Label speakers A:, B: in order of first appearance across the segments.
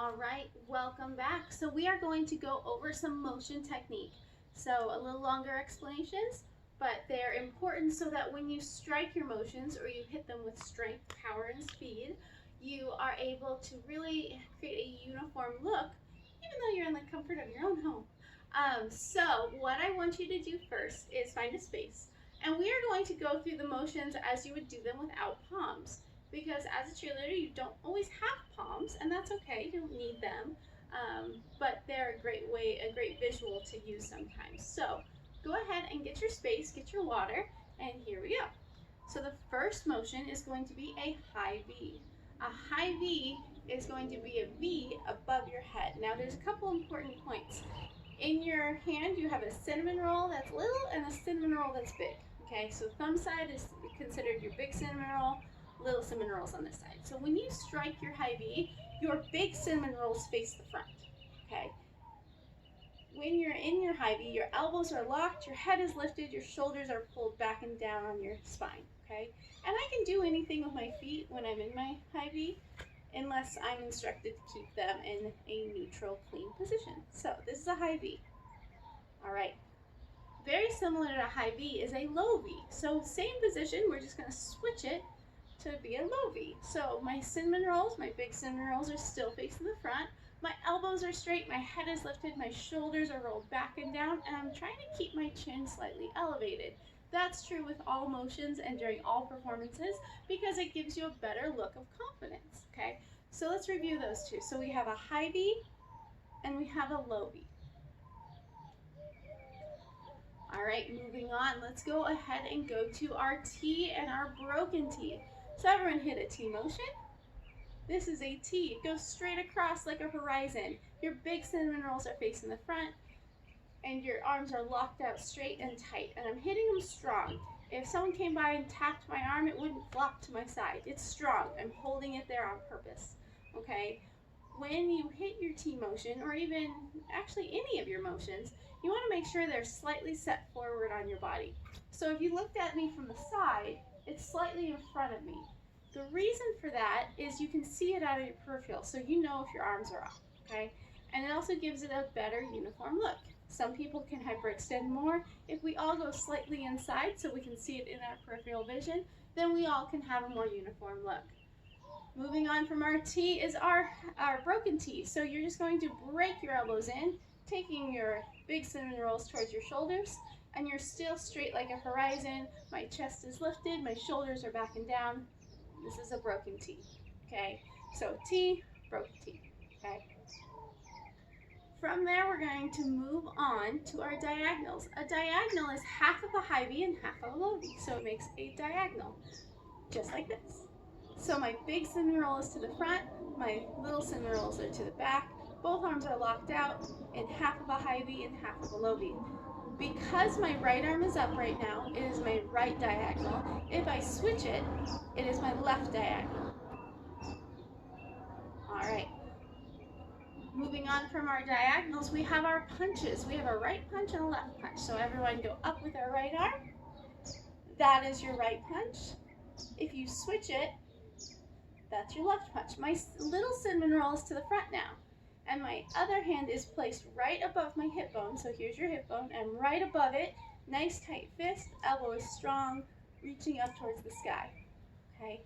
A: All right, welcome back. So we are going to go over some motion technique. So a little longer explanations, but they're important so that when you strike your motions or you hit them with strength, power, and speed, you are able to really create a uniform look, even though you're in the comfort of your own home. So what I want you to do first is find a space. And we are going to go through the motions as you would do them without palms, because as a cheerleader you don't always have palms, and that's okay, you don't need them, but they're a great visual to use sometimes. So go ahead and get your space, get your water, and here we go. So the first motion is going to be a high V. A high V is going to be a V above your head. Now there's a couple important points. In your hand you have a cinnamon roll that's little and a cinnamon roll that's big. Okay, so thumb side is considered your big cinnamon roll, little cinnamon rolls on this side. So when you strike your high V, your big cinnamon rolls face the front, okay? When you're in your high V, your elbows are locked, your head is lifted, your shoulders are pulled back and down on your spine, okay? And I can do anything with my feet when I'm in my high V, unless I'm instructed to keep them in a neutral, clean position. So this is a high V. All right. Very similar to a high V is a low V. So same position, we're just gonna switch it to be a low V. So my cinnamon rolls, my big cinnamon rolls are still facing the front. My elbows are straight, my head is lifted, my shoulders are rolled back and down, and I'm trying to keep my chin slightly elevated. That's true with all motions and during all performances because it gives you a better look of confidence, okay? So let's review those two. So we have a high V and we have a low V. All right, moving on, let's go ahead and go to our T and our broken T. So everyone hit a T motion. This is a T. It goes straight across like a horizon. Your big cinnamon rolls are facing the front and your arms are locked out straight and tight. And I'm hitting them strong. If someone came by and tapped my arm, it wouldn't flop to my side. It's strong. I'm holding it there on purpose, okay? When you hit your T motion, or even actually any of your motions, you want to make sure they're slightly set forward on your body. So if you looked at me from the side, it's slightly in front of me. The reason for that is you can see it out of your peripheral, so you know if your arms are up, okay? And it also gives it a better uniform look. Some people can hyperextend more. If we all go slightly inside so we can see it in our peripheral vision, then we all can have a more uniform look. Moving on from our T is our broken T. So you're just going to break your elbows in, taking your big cinnamon rolls towards your shoulders, and you're still straight like a horizon. My chest is lifted, my shoulders are back and down. This is a broken T, okay? So T, broken T, okay? From there, we're going to move on to our diagonals. A diagonal is half of a high V and half of a low V, so it makes a diagonal, just like this. So my big cinnamon roll is to the front, my little cinnamon rolls are to the back. Both arms are locked out in half of a high V and half of a low V. Because my right arm is up right now, it is my right diagonal. If I switch it, it is my left diagonal. All right. Moving on from our diagonals, we have our punches. We have a right punch and a left punch. So everyone go up with our right arm. That is your right punch. If you switch it, that's your left punch. My little cinnamon roll is to the front now. And my other hand is placed right above my hip bone. So here's your hip bone, and right above it, nice tight fist, elbow is strong, reaching up towards the sky, okay?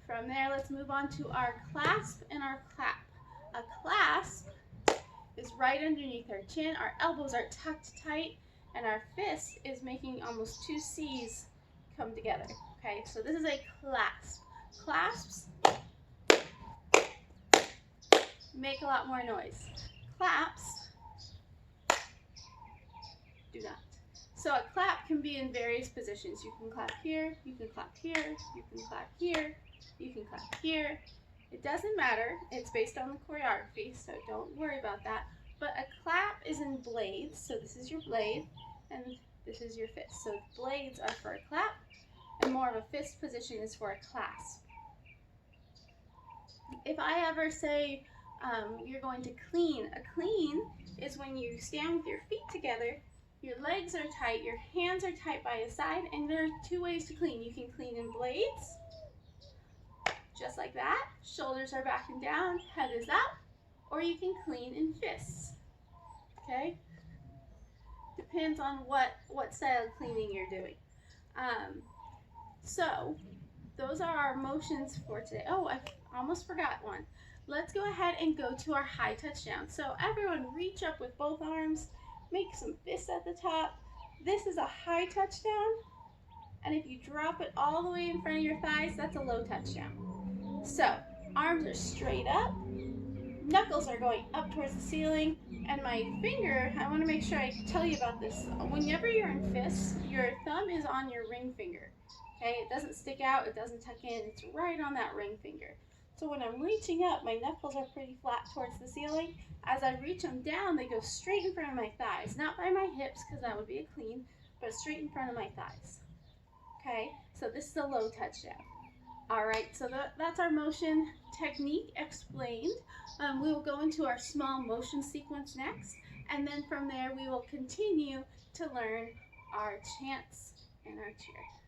A: From there, let's move on to our clasp and our clap. A clasp is right underneath our chin, our elbows are tucked tight, and our fist is making almost two C's come together, okay? So this is a clasp. Clasps make a lot more noise. Claps do not. So a clap can be in various positions. You can clap here, you can clap here, you can clap here, you can clap here. It doesn't matter. It's based on the choreography, so don't worry about that. But a clap is in blades. So this is your blade, and this is your fist. So blades are for a clap, and more of a fist position is for a clasp. If I ever say you're going to clean, a clean is when you stand with your feet together, your legs are tight, your hands are tight by your side, and there are two ways to clean. You can clean in blades, Just like that. Shoulders are back and down, head is up, or you can clean in fists. Okay? Depends on what style of cleaning you're doing. So those are our motions for today. Oh, I almost forgot one. Let's go ahead and go to our high touchdown. So everyone reach up with both arms, make some fists at the top. This is a high touchdown, and if you drop it all the way in front of your thighs, that's a low touchdown. So arms are straight up, knuckles are going up towards the ceiling, and my finger, I want to make sure I tell you about this. Whenever you're in fists, your thumb is on your ring finger. Okay, it doesn't stick out, it doesn't tuck in, it's right on that ring finger. So when I'm reaching up, my knuckles are pretty flat towards the ceiling. As I reach them down, they go straight in front of my thighs. Not by my hips, because that would be a clean, but straight in front of my thighs. Okay, so this is a low touchdown. All right, so that's our motion technique explained. We will go into our small motion sequence next, and then from there we will continue to learn our chants and our cheer.